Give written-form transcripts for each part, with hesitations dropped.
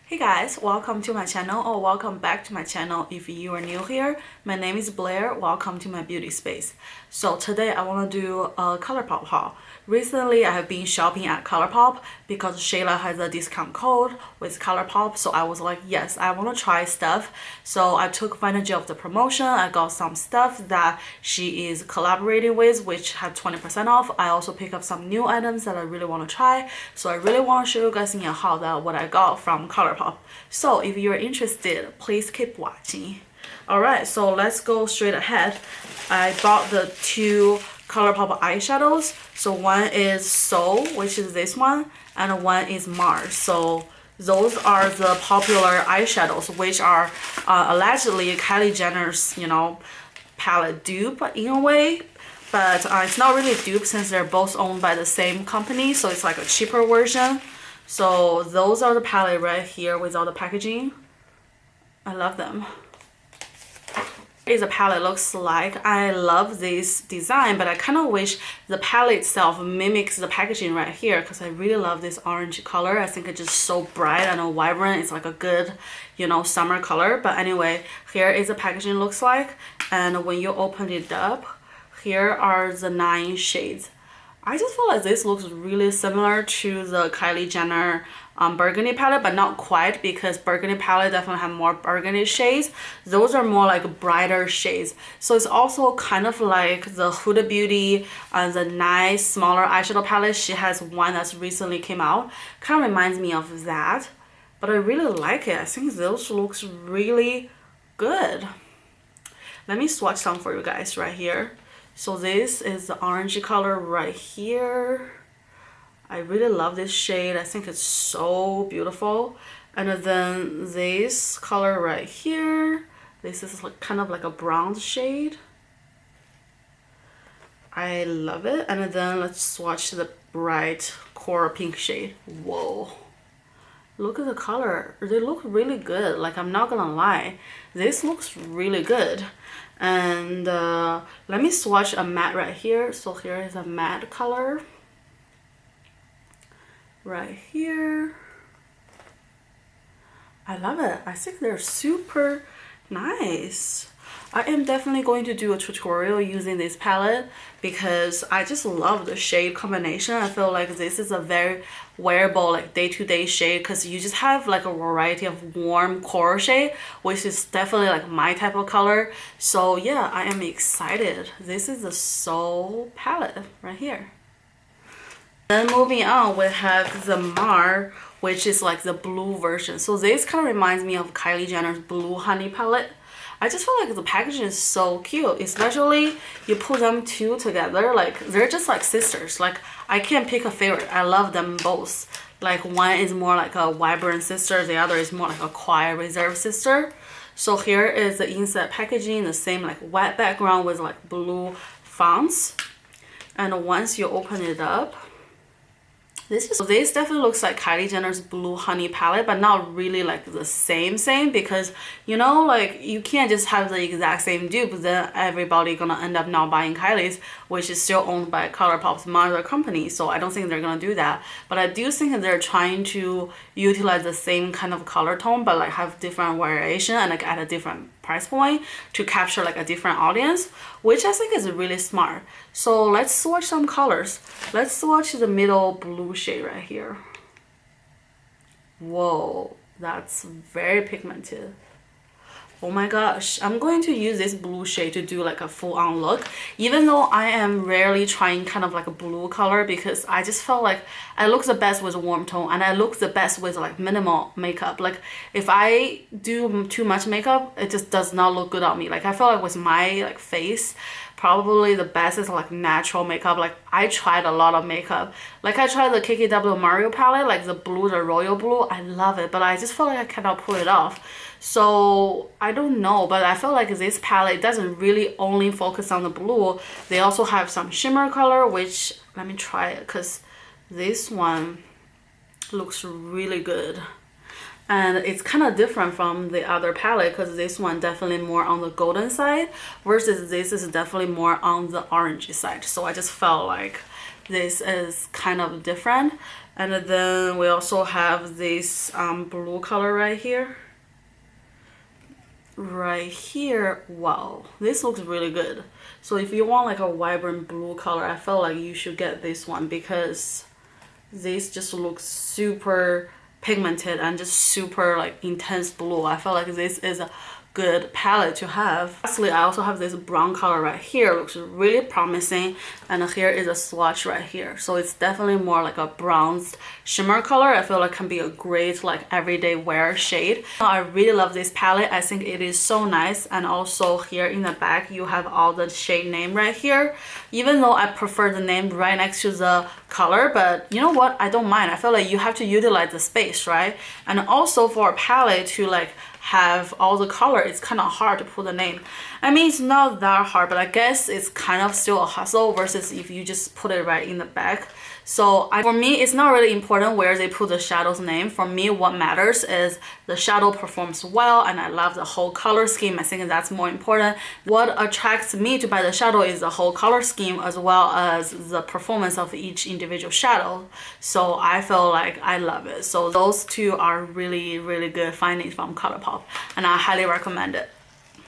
Hey guys, welcome to my channel or welcome back to my channel if you are new here. My name is Blair. Welcome to my beauty space. So today I want to do a ColorPop haul. Recently I have been shopping at ColorPop because Shayla has a discount code with ColorPop, so I was like, yes, I want to try stuff. So I took advantage of the promotion. I got some stuff that she is collaborating with which had 20% off. I also picked up some new items that I really want to try. So I really want to show you guys in a haul that what I got from ColorPop. So if you're interested, please keep watching. Alright, so let's go straight ahead. I bought the two ColorPop eyeshadows. So one is Soul, which is this one, and one is Mars. So those are the popular eyeshadows, which are allegedly Kylie Jenner's, palette dupe in a way. But it's not really dupe since they're both owned by the same company, so it's like a cheaper version. So those are the palette right here with all the packaging. I love them. Here's the palette looks like. I love this design, but I kind of wish the palette itself mimics the packaging right here because I really love this orange color. I think it's just so bright and vibrant. It's like a good, summer color. But anyway, here is the packaging looks like. And when you open it up, here are the 9 shades. I just feel like this looks really similar to the Kylie Jenner burgundy palette, but not quite because burgundy palette definitely have more burgundy shades. Those are more like brighter shades. So it's also kind of like the Huda Beauty the nice smaller eyeshadow palette. She has one that's recently came out. Kind of reminds me of that, but I really like it. I think those looks really good. Let me swatch some for you guys right here. So this is the orangey color right here. I really love this shade. I think it's so beautiful. And then this color right here. This is like kind of like a bronze shade. I love it. And then let's swatch the bright coral pink shade. Whoa. Look at the color. They look really good. Like, I'm not gonna lie. This looks really good. And let me swatch a matte right here. So here is a matte color right here. I love it. I think they're super nice. I am definitely going to do a tutorial using this palette because I just love the shade combination. I feel like this is a very wearable like day-to-day shade because you just have like a variety of warm coral shade, which is definitely like my type of color. So yeah, I am excited. This is the Soul palette right here. Then moving on, we have the Mar, which is like the blue version. So this kind of reminds me of Kylie Jenner's Blue Honey palette. I just feel like the packaging is so cute, especially you put them two together, like they're just like sisters. Like I can't pick a favorite. I love them both. Like one is more like a vibrant sister, the other is more like a quiet reserved sister. So here is the inside packaging, the same like white background with like blue fonts. And once you open it up, this definitely looks like Kylie Jenner's Blue Honey palette, but not really like the same because like you can't just have the exact same dupe, then everybody gonna end up not buying Kylie's, which is still owned by ColorPop's mother company. So I don't think they're gonna do that, but I do think they're trying to utilize the same kind of color tone but like have different variation and like at a different price point to capture like a different audience, which I think is really smart. So let's swatch some colors. Let's swatch the middle blue shade right here. Whoa, that's very pigmented. Oh my gosh, I'm going to use this blue shade to do like a full-on look, even though I am rarely trying kind of like a blue color because I just felt like I look the best with a warm tone and I look the best with like minimal makeup. Like if I do too much makeup, it just does not look good on me. Like I feel like with my like face, probably the best is like natural makeup. Like I tried a lot of makeup. Like I tried the KKW Mario palette, like the blue, the royal blue. I love it, but I just feel like I cannot pull it off. So I don't know, but I feel like this palette doesn't really only focus on the blue. They also have some shimmer color, which let me try it because this one looks really good. And it's kind of different from the other palette because this one definitely more on the golden side versus this is definitely more on the orangey side. So I just felt like this is kind of different. And then we also have this blue color right here. Right here, wow, this looks really good. So if you want like a vibrant blue color, I felt like you should get this one because this just looks super pigmented and just super like intense blue. I felt like this is a good palette to have. Lastly, I also have this brown color right here. Looks really promising, and here is a swatch right here. So it's definitely more like a bronzed shimmer color. I feel like can be a great like everyday wear shade. I really love this palette. I think it is so nice. And also here in the back you have all the shade name right here, even though I prefer the name right next to the color, but you know what, I don't mind. I feel like you have to utilize the space, right? And also for a palette to like have all the color, it's kind of hard to put the name. I mean, it's not that hard, but I guess it's kind of still a hustle versus if you just put it right in the back. So for me, it's not really important where they put the shadow's name. For me, what matters is the shadow performs well, and I love the whole color scheme. I think that's more important. What attracts me to buy the shadow is the whole color scheme as well as the performance of each individual shadow. So I feel like I love it. So those two are really, really good findings from ColorPop, and I highly recommend it.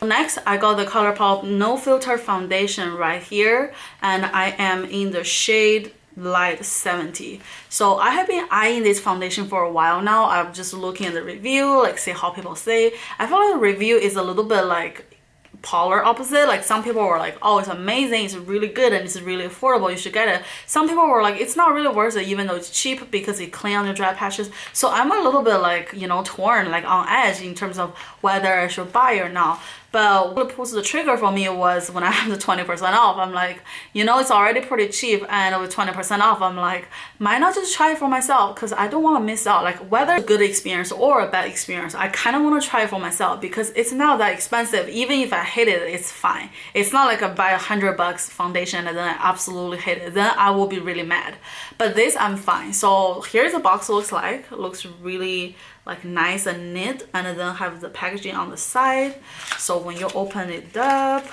Next, I got the ColorPop No Filter Foundation right here, and I am in the shade Light 70. So I have been eyeing this foundation for a while now. I'm just looking at the review, like see how people say. I feel like the review is a little bit like polar opposite. Like some people were like, oh, it's amazing, it's really good, and it's really affordable, you should get it. Some people were like, it's not really worth it even though it's cheap because it cleans on your dry patches. So I'm a little bit like, you know, torn, like on edge in terms of whether I should buy or not. But what pulls the trigger for me was when I have the 20% off. I'm like, you know, it's already pretty cheap, and with 20% off, I'm like, might not just try it for myself because I don't want to miss out. Like whether it's a good experience or a bad experience, I kind of want to try it for myself because it's not that expensive. Even if I hate it, it's fine. It's not like I buy $100 foundation and then I absolutely hate it. Then I will be really mad. But this, I'm fine. So here's the box looks like. It looks really like nice and neat, and then have the packaging on the side. So when you open it up,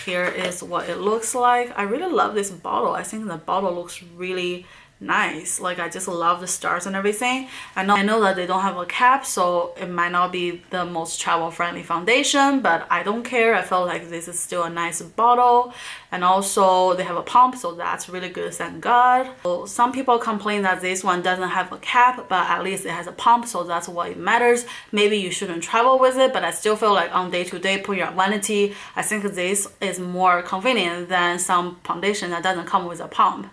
here is what it looks like. I really love this bottle. I think the bottle looks really nice. Like I just love the stars and everything. I know that they don't have a cap, so it might not be the most travel friendly foundation, but I don't care. I felt like this is still a nice bottle, and also they have a pump, so that's really good, thank God. So some people complain that this one doesn't have a cap, but at least it has a pump, so that's what it matters. Maybe you shouldn't travel with it, but I still feel like on day-to-day put your vanity, I think this is more convenient than some foundation that doesn't come with a pump.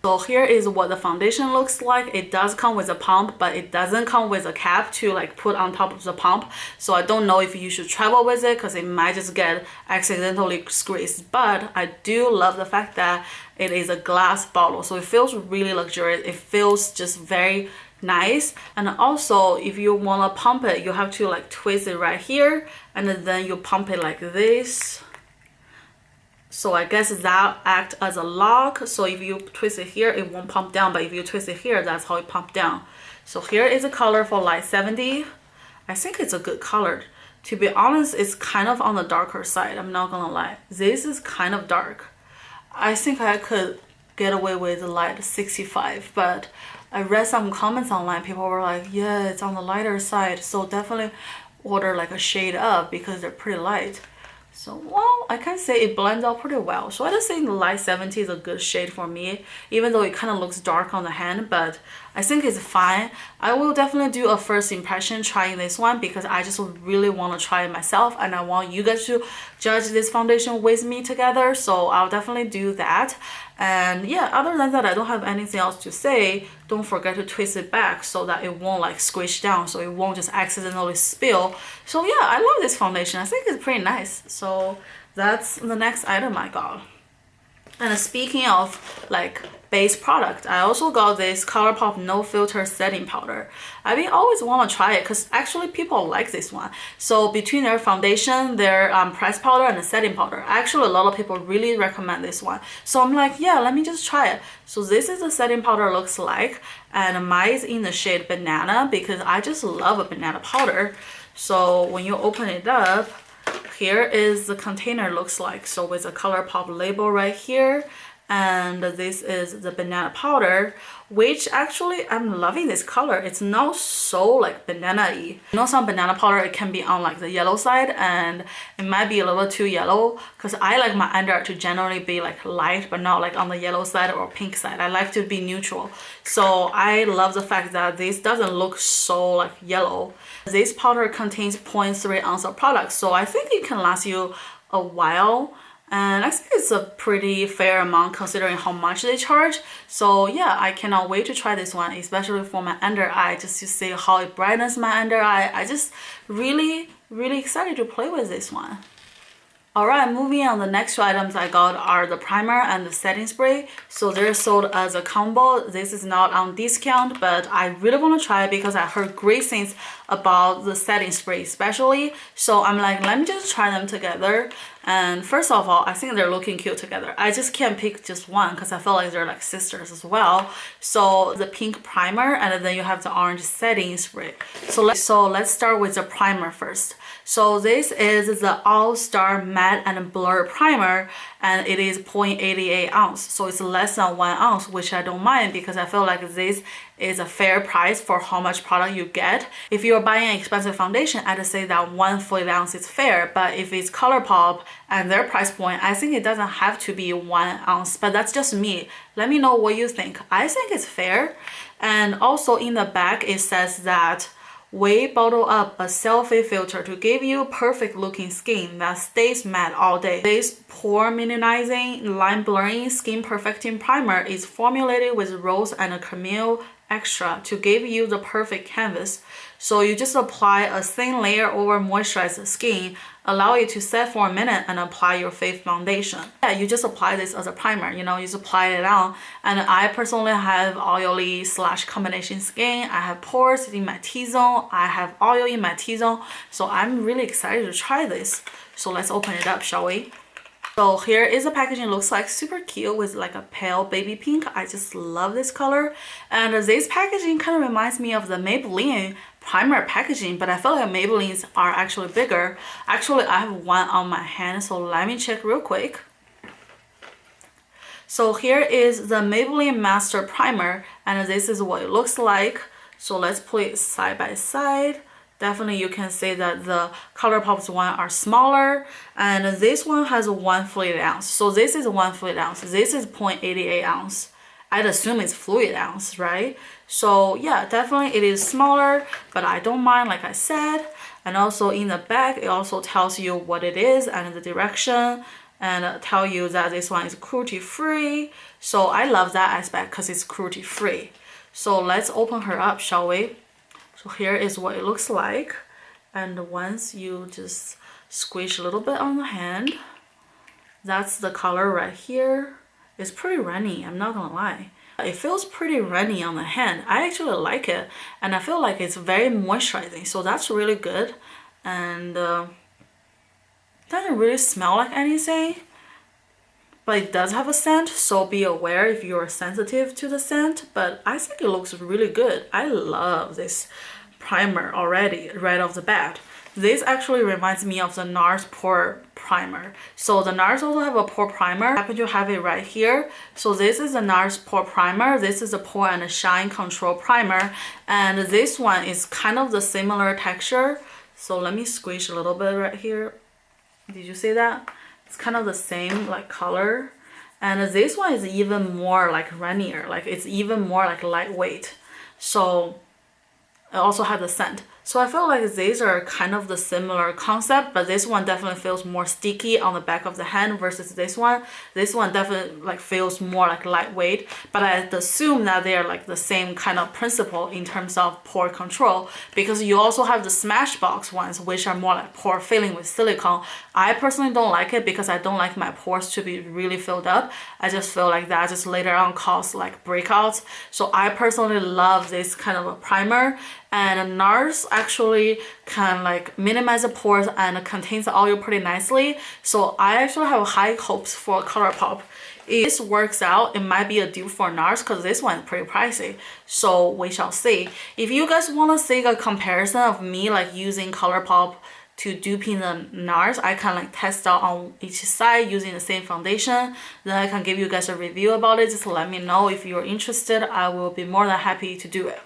So here is what the foundation looks like. It does come with a pump, but it doesn't come with a cap to like put on top of the pump. So I don't know if you should travel with it because it might just get accidentally squeezed. But I do love the fact that it is a glass bottle. So it feels really luxurious. It feels just very nice. And also if you want to pump it, you have to like twist it right here, and then you pump it like this. So I guess that acts as a lock. So if you twist it here, it won't pump down. But if you twist it here, that's how it pumps down. So here is a color for Light 70. I think it's a good color. To be honest, it's kind of on the darker side. I'm not gonna lie. This is kind of dark. I think I could get away with Light 65. But I read some comments online. People were like, yeah, it's on the lighter side. So definitely order like a shade up because they're pretty light. So, well, I can say it blends out pretty well. So I just think Light 70 is a good shade for me, even though it kind of looks dark on the hand, but I think it's fine. I will definitely do a first impression trying this one because I just really want to try it myself, and I want you guys to judge this foundation with me together. So I'll definitely do that. And yeah, other than that, I don't have anything else to say. Don't forget to twist it back so that it won't like squish down, so it won't just accidentally spill. So yeah, I love this foundation. I think it's pretty nice. So that's the next item I got. And speaking of like base product, I also got this ColorPop No Filter setting powder. I've been always want to try it because actually people like this one. So between their foundation, their pressed powder, and the setting powder, actually a lot of people really recommend this one. So I'm like, yeah, let me just try it. So this is the setting powder looks like, and mine is in the shade Banana because I just love a banana powder. So when you open it up, here is the container looks like. So with a ColorPop label right here, and this is the banana powder, which actually I'm loving this color. It's not so like banana-y. You know, some banana powder, it can be on like the yellow side, and it might be a little too yellow, because I like my under eye to generally be like light but not like on the yellow side or pink side. I like to be neutral. So I love the fact that this doesn't look so like yellow. This powder contains 0.3 ounce of product, so I think it can last you a while. And I think it's a pretty fair amount considering how much they charge. So yeah, I cannot wait to try this one, especially for my under eye, just to see how it brightens my under eye. I just really excited to play with this one. Alright, moving on, the next two items I got are the primer and the setting spray. So they're sold as a combo. This is not on discount, but I really want to try it because I heard great things about the setting spray especially. So I'm like, let me just try them together. And first of all, I think they're looking cute together. I just can't pick just one because I feel like they're like sisters as well. So the pink primer, and then you have the orange setting spray. So let's start with the primer first. So this is the All-Star Matte and Blur Primer, and it is 0.88 ounce. So it's less than 1 ounce, which I don't mind because I feel like this is a fair price for how much product you get. If you're buying an expensive foundation, I'd say that 1 fluid ounce is fair. But if it's ColorPop and their price point, I think it doesn't have to be 1 ounce. But that's just me. Let me know what you think. I think it's fair. And also in the back, it says that we bottle up a selfie filter to give you perfect looking skin that stays matte all day. This pore minimizing, line blurring, skin perfecting primer is formulated with rose and caramel extra to give you the perfect canvas. So you just apply a thin layer over moisturized skin, allow it to set for a minute, and apply your face foundation. Yeah, you just apply this as a primer, you know, you just apply it on. And I personally have oily / combination skin. I have pores in my T-zone, I have oil in my T-zone, so I'm really excited to try this. So let's open it up, shall we? So here is the packaging. Looks like super cute with like a pale baby pink. I just love this color. And this packaging kind of reminds me of the Maybelline primer packaging, but I feel like Maybelline's are actually bigger. Actually, I have one on my hand, so let me check real quick. So here is the Maybelline Master Primer, and this is what it looks like. So let's put it side by side. Definitely you can see that the ColorPop's one are smaller, and this one has 1 fluid ounce. So this is 1 fluid ounce. This is 0.88 ounce. I'd assume it's fluid ounce, right? So yeah, definitely it is smaller, but I don't mind, like I said. And also in the back, it also tells you what it is and the direction, and tell you that this one is cruelty free. So I love that aspect because it's cruelty free. So let's open her up, shall we? So here is what it looks like, and once you just squish a little bit on the hand, that's the color right here. It's pretty runny, I'm not gonna lie. It feels pretty runny on the hand. I actually like it, and I feel like it's very moisturizing, so that's really good. And doesn't really smell like anything, but it does have a scent, so be aware if you're sensitive to the scent. But I think it looks really good. I love this primer already right off the bat. This actually reminds me of the NARS Pore Primer. So the NARS also have a pore primer. I happen to have it right here. So this is the NARS Pore Primer. This is the Pore and Shine Control Primer. And this one is kind of the similar texture. So let me squish a little bit right here. Did you see that? It's kind of the same like color. And this one is even more like runnier. Like it's even more like lightweight. So it also has the scent. So I feel like these are kind of the similar concept, but this one definitely feels more sticky on the back of the hand versus this one. This one definitely like feels more like lightweight, but I assume that they're like the same kind of principle in terms of pore control, because you also have the Smashbox ones, which are more like pore filling with silicone. I personally don't like it because I don't like my pores to be really filled up. I just feel like that just later on cause like breakouts. So I personally love this kind of a primer. And NARS actually can like minimize the pores and contains the oil pretty nicely. So I actually have high hopes for ColorPop. If this works out, it might be a dupe for NARS because this one is pretty pricey. So we shall see. If you guys want to see a comparison of me like using ColorPop to duping the NARS. I can like test out on each side using the same foundation. Then I can give you guys a review about it. Just let me know if you're interested. I will be more than happy to do it.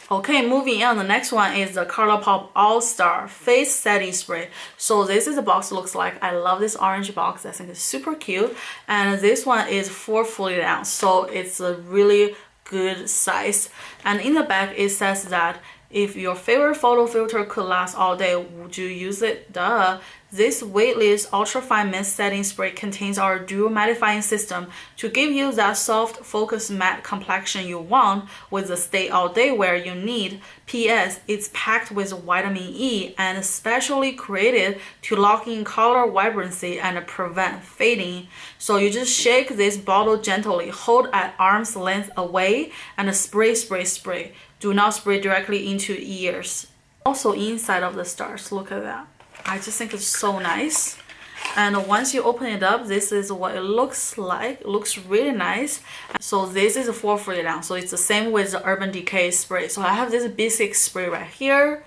Okay, moving on, the next one is the ColorPop All-Star Face Setting Spray. So this is the box looks like. I love this orange box. I think it's super cute. And this one is 440 ounce, so it's a really good size. And in the back, it says that if your favorite photo filter could last all day, would you use it? Duh. This weightless ultra-fine mist setting spray contains our dual mattifying system to give you that soft, focused matte complexion you want with the stay all day wear you need. P.S. It's packed with vitamin E and specially created to lock in color vibrancy and prevent fading. So you just shake this bottle gently, hold at arm's length away, and spray, spray, spray. Do not spray directly into ears. Also inside of the stars, look at that. I just think it's so nice. And once you open it up, this is what it looks like. It looks really nice. So this is a 440 ounce. So it's the same with the Urban Decay spray. So I have this basic spray right here.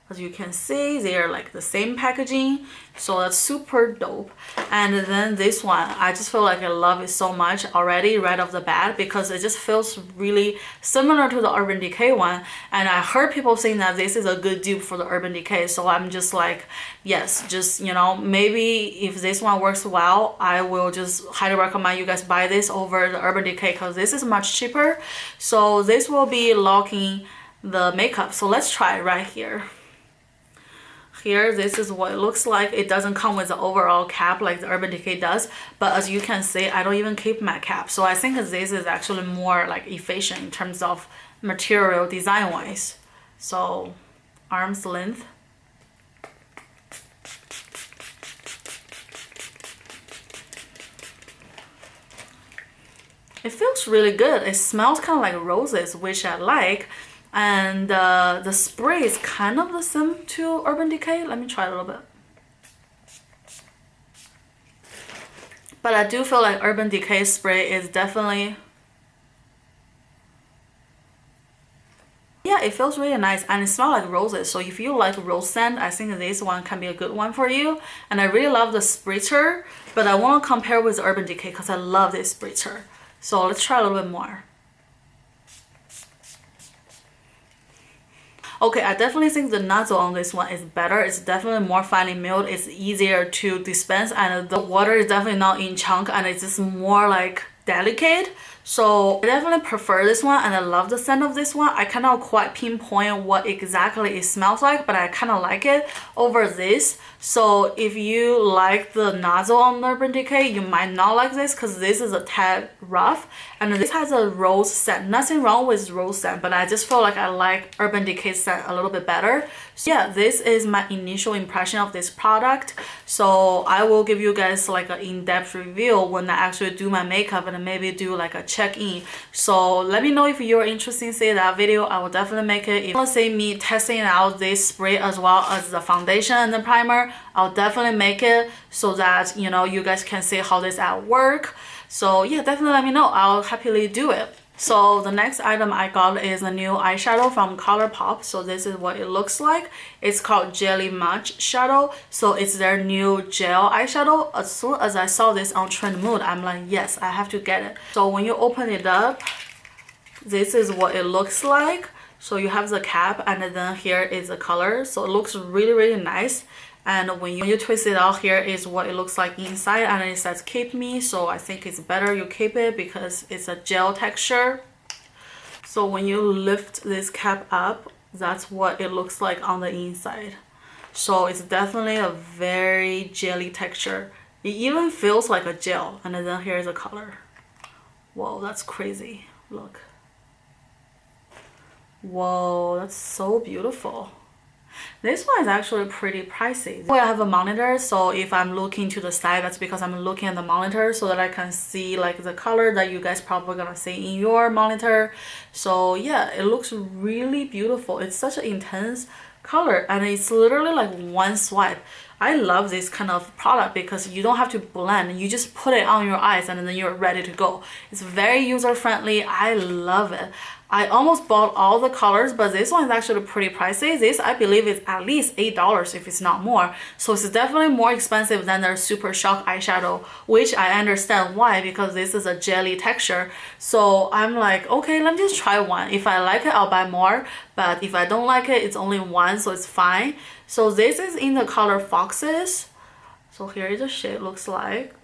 As you can see, they are like the same packaging, so that's super dope. And then this one, I just feel like I love it so much already right off the bat because it just feels really similar to the Urban Decay one. And I heard people saying that this is a good dupe for the Urban Decay, so I'm just like, yes, just, you know, maybe if this one works well, I will just highly recommend you guys buy this over the Urban Decay because this is much cheaper. So this will be locking the makeup. So let's try it right here. Here, this is what it looks like. It doesn't come with the overall cap like the Urban Decay does, but as you can see, I don't even keep my cap. So I think this is actually more like efficient in terms of material design wise. So arm's length. It feels really good. It smells kind of like roses, which I like. And the spray is kind of the same to Urban Decay. Let me try a little bit. But I do feel like Urban Decay spray is definitely... yeah, it feels really nice and it smells like roses. So if you like rose scent, I think this one can be a good one for you. And I really love the spritzer, but I want to compare with Urban Decay because I love this spritzer. So let's try a little bit more. Okay, I definitely think the nozzle on this one is better. It's definitely more finely milled. It's easier to dispense and the water is definitely not in chunk and it's just more like delicate. So I definitely prefer this one and I love the scent of this one. I cannot quite pinpoint what exactly it smells like, but I kind of like it over this. So if you like the nozzle on Urban Decay, you might not like this because this is a tad rough and this has a rose scent. Nothing wrong with rose scent, but I just feel like I like Urban Decay scent a little bit better. So yeah, this is my initial impression of this product. So I will give you guys like an in-depth review when I actually do my makeup and maybe do like a check-in. So let me know if you're interested in seeing that video. I will definitely make it. If you want to see me testing out this spray as well as the foundation and the primer, I'll definitely make it so that, you know, you guys can see how this at work. So yeah, definitely let me know. I'll happily do it. So the next item I got is a new eyeshadow from ColorPop. So this is what it looks like. It's called Jelly Match Shadow. So it's their new gel eyeshadow. As soon as I saw this on Trend Mood, I'm like, yes, I have to get it. So when you open it up, this is what it looks like. So you have the cap and then here is the color. So it looks really, really nice. And when you twist it out, here is what it looks like inside and it says keep me. So I think it's better you keep it because it's a gel texture. So when you lift this cap up, that's what it looks like on the inside. So it's definitely a very jelly texture. It even feels like a gel. And then here's the color. Whoa, that's crazy. Look. Whoa, that's so beautiful. This one is actually pretty pricey. I have a monitor, so if I'm looking to the side, that's because I'm looking at the monitor so that I can see like the color that you guys probably gonna see in your monitor. So yeah, it looks really beautiful. It's such an intense color and it's literally like one swipe. I love this kind of product because you don't have to blend. You just put it on your eyes and then you're ready to go. It's very user friendly. I love it. I almost bought all the colors, but this one is actually pretty pricey. This, I believe, is at least $8 if it's not more. So it's definitely more expensive than their Super Shock eyeshadow, which I understand why, because this is a jelly texture. So I'm like, okay, let me just try one. If I like it, I'll buy more. But if I don't like it, it's only one, so it's fine. So this is in the color Foxes. So here is the shade looks like.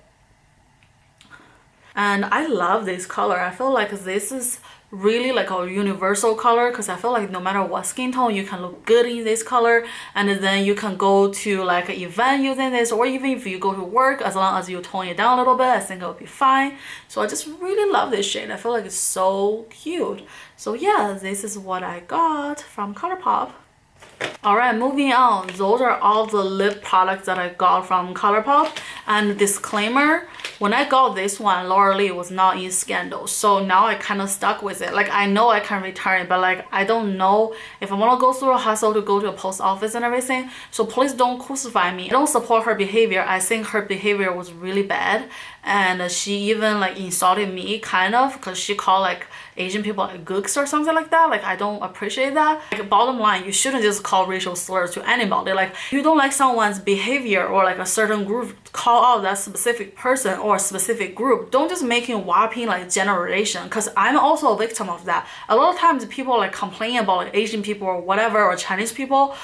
And I love this color. I feel like this is really like a universal color, because I feel like no matter what skin tone, you can look good in this color, and then you can go to like an event using this, or even if you go to work, as long as you tone it down a little bit, I think it'll be fine. So I just really love this shade. I feel like it's so cute. So yeah, this is what I got from ColorPop. Alright, moving on. Those are all the lip products that I got from ColorPop. And disclaimer, when I got this one, Laura Lee was not in Scandal. So now I kind of stuck with it. Like, I know I can return it, but like, I don't know if I want to go through a hassle to go to a post office and everything. So please don't crucify me. I don't support her behavior. I think her behavior was really bad. And she even like insulted me kind of, because she called like Asian people like gooks or something like that. Like, I don't appreciate that. Like, bottom line, you shouldn't just call racial slurs to anybody. Like, if you don't like someone's behavior or like a certain group, call out that specific person or a specific group. Don't just make it whopping like generation, because I'm also a victim of that. A lot of times people like complain about like Asian people or whatever, or Chinese people.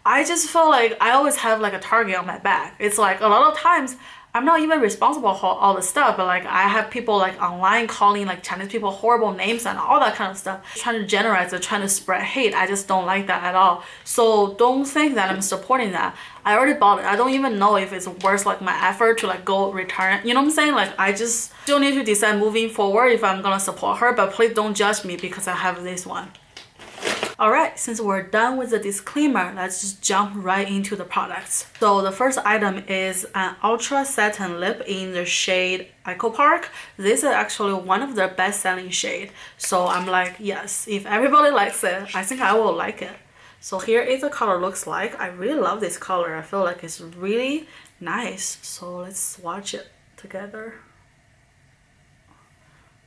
I just feel like I always have like a target on my back. It's like a lot of times I'm not even responsible for all the stuff, but like I have people like online calling like Chinese people horrible names and all that kind of stuff, trying to generalize and trying to spread hate. I just don't like that at all. So don't think that I'm supporting that. I already bought it. I don't even know if it's worth like my effort to like go return it. You know what I'm saying? Like, I just still need to decide moving forward if I'm gonna support her, but please don't judge me because I have this one. Alright, since we're done with the disclaimer, let's just jump right into the products. So the first item is an Ultra Satin Lip in the shade Echo Park. This is actually one of their best-selling shade. So I'm like, yes, if everybody likes it, I think I will like it. So here is the color looks like. I really love this color. I feel like it's really nice. So let's swatch it together.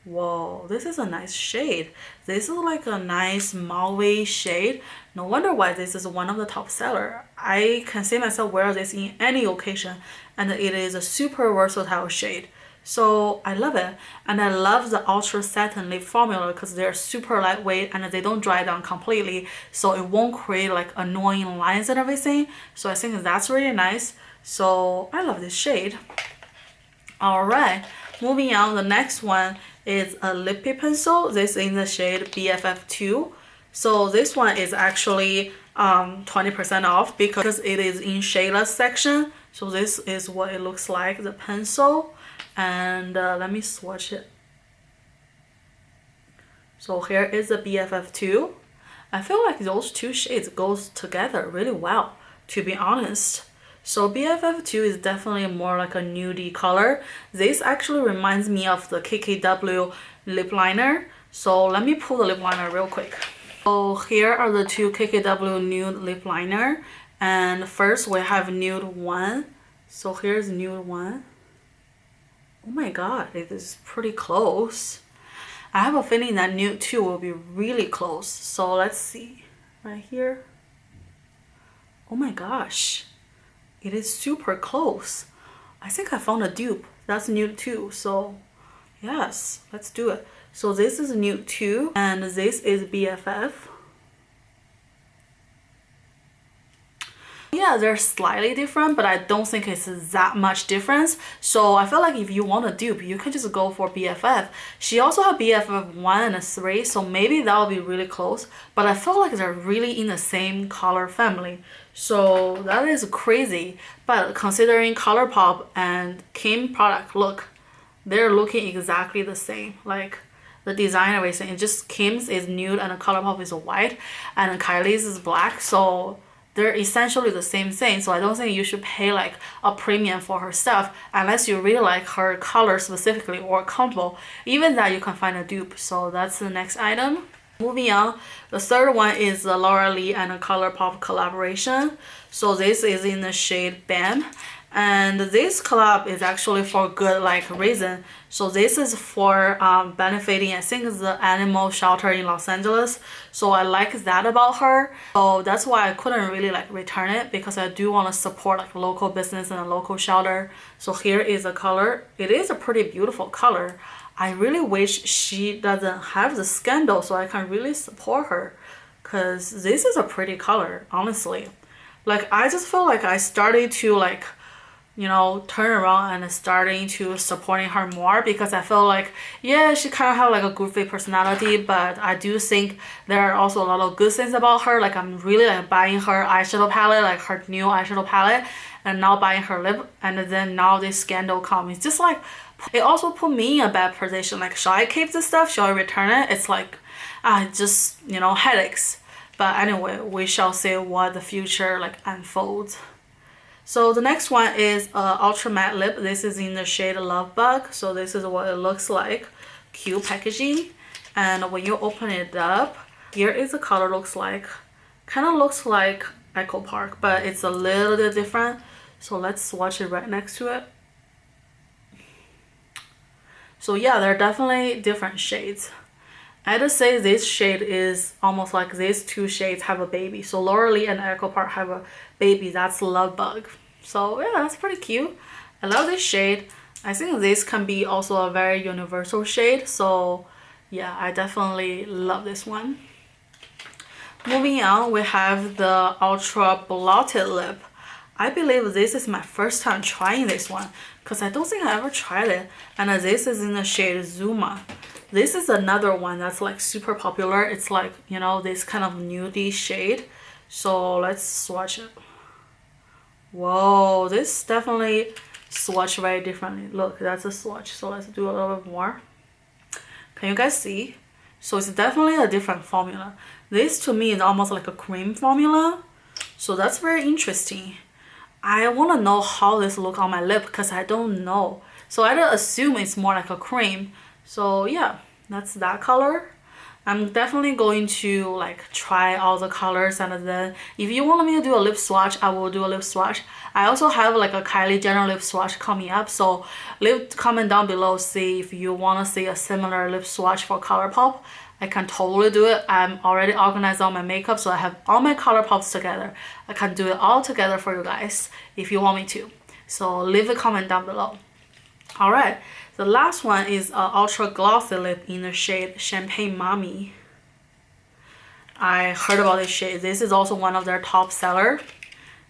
Whoa, this is a nice shade. This is like a nice mauve shade. No wonder why this is one of the top seller. I can see myself wear this in any occasion, and it is a super versatile shade. So I love it. And I love the Ultra Satin Lip formula because they're super lightweight and they don't dry down completely, so it won't create like annoying lines and everything. So I think that's really nice. So I love this shade. Alright, moving on, the next one is a lippy pencil. This is in the shade BFF2. So this one is actually 20% off because it is in shadeless section. So this is what it looks like, the pencil. And let me swatch it. So here is the BFF2. I feel like those two shades goes together really well, to be honest. So BFF2 is definitely more like a nudie color. This actually reminds me of the KKW lip liner. So let me pull the lip liner real quick. So here are the two KKW nude lip liner. And first we have nude 1. So here's nude 1. Oh my god, it is pretty close. I have a feeling that nude 2 will be really close. So let's see. Right here. Oh my gosh. It is super close. I think I found a dupe. That's nude 2. So yes, let's do it. So this is nude 2 and this is BFF. Yeah, they're slightly different, but I don't think it's that much difference. So I feel like if you want a dupe, you can just go for BFF. She also has BFF 1 and 3, so maybe that will be really close. But I feel like they're really in the same color family. So that is crazy. But considering ColorPop and Kim product look, they're looking exactly the same. Like the design, everything. It's just Kim's is nude and ColorPop is white and Kylie's is black. So they're essentially the same thing. So I don't think you should pay like a premium for her stuff unless you really like her color specifically or combo. Even that you can find a dupe. So that's the next item. Moving on, the third one is the Laura Lee and a ColorPop collaboration. So this is in the shade BAM. And this collab is actually for good like reason. So this is for benefiting, I think, the animal shelter in Los Angeles. So I like that about her. So that's why I couldn't really like return it, because I do want to support like local business and a local shelter. So here is a color. It is a pretty beautiful color. I really wish she doesn't have the scandal so I can really support her, because this is a pretty color, honestly. Like, I just feel like I started to like, you know, turn around and starting to supporting her more, because I feel like, yeah, she kind of have like a goofy personality, but I do think there are also a lot of good things about her. Like, I'm really like buying her eyeshadow palette, like her new eyeshadow palette, and now buying her lip, and then now this scandal comes. It's just like, it also put me in a bad position. Like, shall I keep this stuff? Shall I return it? It's like, just, you know, headaches. But anyway, we shall see what the future like unfolds. So the next one is Ultra Matte Lip. This is in the shade Love Bug. So this is what it looks like. Cute packaging. And when you open it up, here is the color looks like. Kind of looks like Echo Park, but it's a little bit different. So let's swatch it right next to it. So yeah, they're definitely different shades. I'd say this shade is almost like these two shades have a baby. So Lauralee and Echo Park have a baby. That's Love Bug. So yeah, that's pretty cute. I love this shade. I think this can be also a very universal shade. So yeah, I definitely love this one. Moving on, we have the Ultra Blotted Lip. I believe this is my first time trying this one, because I don't think I ever tried it. And this is in the shade Zuma. This is another one that's like super popular. It's like, you know, this kind of nudie shade. So let's swatch it. Whoa, this definitely swatch very differently. Look, that's a swatch. So let's do a little bit more. Can you guys see? So it's definitely a different formula. This to me is almost like a cream formula. So that's very interesting. I want to know how this look on my lip, because I don't know. So I don't assume it's more like a cream. So yeah, that's that color. I'm definitely going to like try all the colors, and then if you want me to do a lip swatch, I will do a lip swatch. I also have like a Kylie Jenner lip swatch coming up, so leave comment down below, see if you want to see a similar lip swatch for ColorPop. I can totally do it. I'm already organized on my makeup, so I have all my ColorPops together. I can do it all together for you guys if you want me to. So leave a comment down below. Alright, the last one is Ultra Glossy Lip in the shade Champagne Mommy. I heard about this shade. This is also one of their top seller.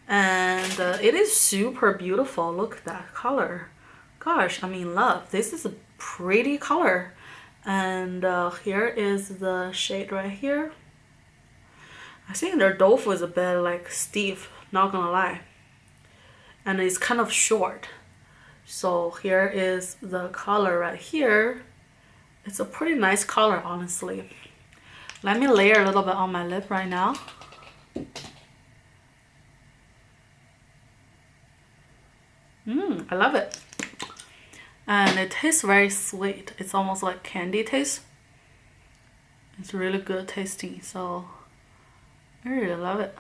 And it is super beautiful. Look at that color. Gosh, I'm in love. This is a pretty color. And here is the shade right here. I think their doe is a bit like stiff, not gonna lie. And it's kind of short. So here is the color right here. It's a pretty nice color, honestly. Let me layer a little bit on my lip right now. I love it. And it tastes very sweet. It's almost like candy taste. It's really good tasting, so I really love it.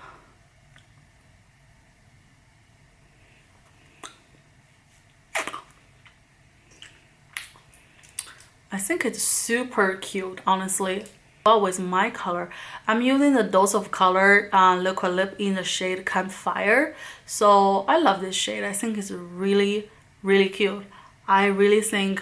I think it's super cute, honestly. Well, with my color, I'm using the Dose of Color liquid lip in the shade Campfire. So I love this shade. I think it's really, really cute. I really think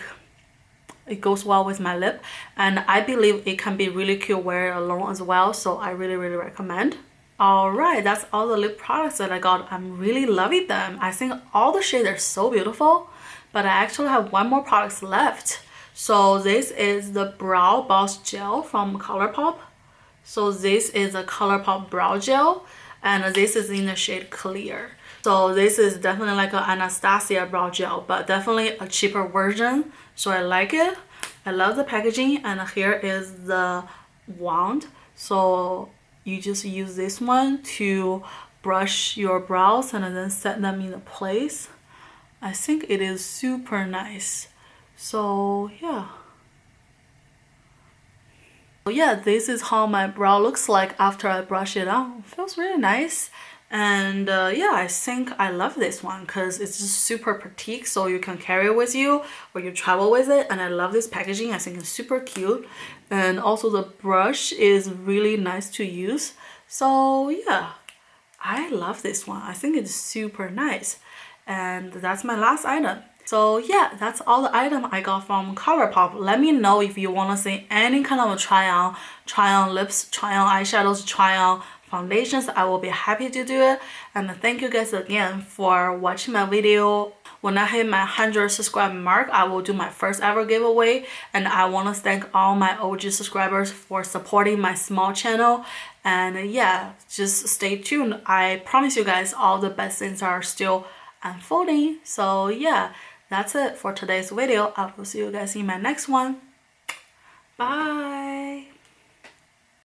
it goes well with my lip, and I believe it can be really cute wear alone as well. So I really, really recommend. Alright, that's all the lip products that I got. I'm really loving them. I think all the shades are so beautiful, but I actually have one more product left. So this is the Brow Boss Gel from ColorPop. So this is a ColorPop Brow Gel, and this is in the shade Clear. So this is definitely like an Anastasia brow gel, but definitely a cheaper version. So I like it. I love the packaging, and here is the wand. So you just use this one to brush your brows and then set them in place. I think it is super nice. So yeah. So yeah, this is how my brow looks like after I brush it out. It feels really nice. And yeah, I think I love this one because it's just super petite, so you can carry it with you or you travel with it. And I love this packaging. I think it's super cute, and also the brush is really nice to use. So yeah, I love this one. I think it's super nice. And that's my last item. So yeah, that's all the item I got from ColorPop. Let me know if you want to see any kind of try on lips, try on eyeshadows, try on foundations. I will be happy to do it. And thank you guys again for watching my video. When I hit my 100 subscriber mark, I will do my first ever giveaway. And I want to thank all my OG subscribers for supporting my small channel. And yeah, just stay tuned. I promise you guys all the best things are still unfolding. So yeah, that's it for today's video. I will see you guys in my next one. Bye.